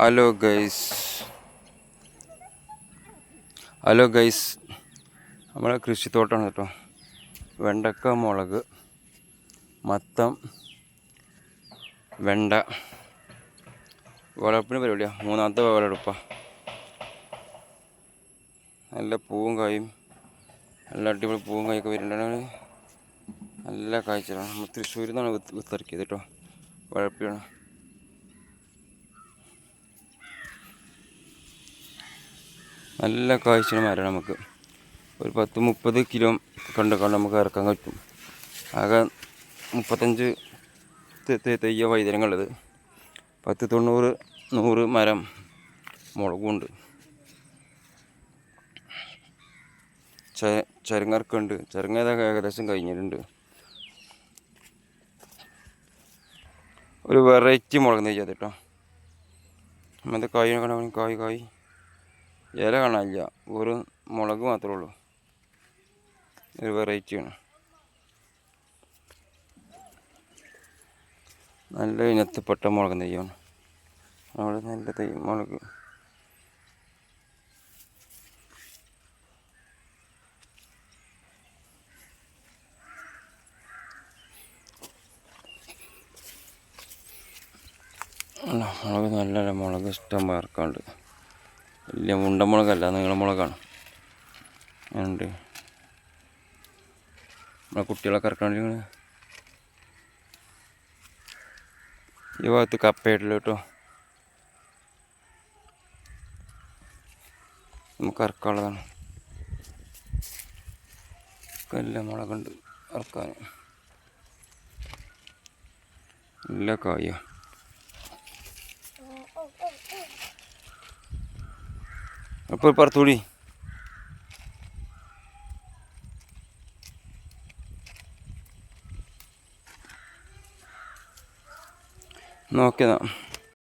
Hello guys hello guys നമ്മളെ കൃഷിത്തോട്ടമാണ് കേട്ടോ. വെണ്ടക്ക, മുളക്, മത്തം, വെണ്ട വിളവെടുപ്പിന് പരിപാടിയാണ്. മൂന്നാമത്തെ വിളവെടുപ്പാണ്. നല്ല പൂവും കായും, നല്ല അടിപൊളി പൂവും കായൊക്കെ വരുന്നുണ്ടാണ്. നല്ല കാഴ്ചകളാണ്. നമ്മൾ തൃശ്ശൂരിൽ നിന്നാണ് വിത്തിറക്കിയത് കേട്ടോ. വിളവെടുപ്പാണ്. നല്ല കാഴ്ചയുടെ മരമാണ്. നമുക്ക് ഒരു 10-30 കിലോ കണ്ട് നമുക്ക് ഇറക്കാൻ പറ്റും. ആകെ 35 തെയ്യ വൈദ്യങ്ങളുള്ളത്. 10-90-100 മരം മുളകുണ്ട്. ചരങ്ങർക്കുണ്ട്. ചരങ്ങ ഏകദേശം കഴിഞ്ഞിട്ടുണ്ട്. ഒരു വെറൈറ്റി മുളക് നെയ്യ് കേട്ടോ. അങ്ങനത്തെ കായ് കാണാൻ, കായ് ഇല കാണാനില്ല, വെറും മുളക് മാത്രമേ ഉള്ളൂ. ഒരു വെറൈറ്റിയാണ്. നല്ല ഇനത്തിൽപ്പെട്ട മുളക് നെയ്യാണ്. അവിടെ നല്ല തൈ മുളക്. മുളക് നല്ല മുളക് ഇഷ്ടം പേർക്കാണ്ട്. വലിയ മുണ്ടമുളകല്ല, നീളമുളകാണ്. ഉണ്ട് നമ്മളെ കുട്ടികളൊക്കെ ഇറക്കാണ്ട്. ഈ ഭാഗത്ത് കപ്പയായിട്ടില്ല കേട്ടോ. നമുക്ക് ഇറക്കാനുള്ളതാണ്. നല്ല മുളകുണ്ട് ഇറക്കാൻ. നല്ല കായ. അപ്പോൾ പറത്തൂടി നോക്കിയതാ.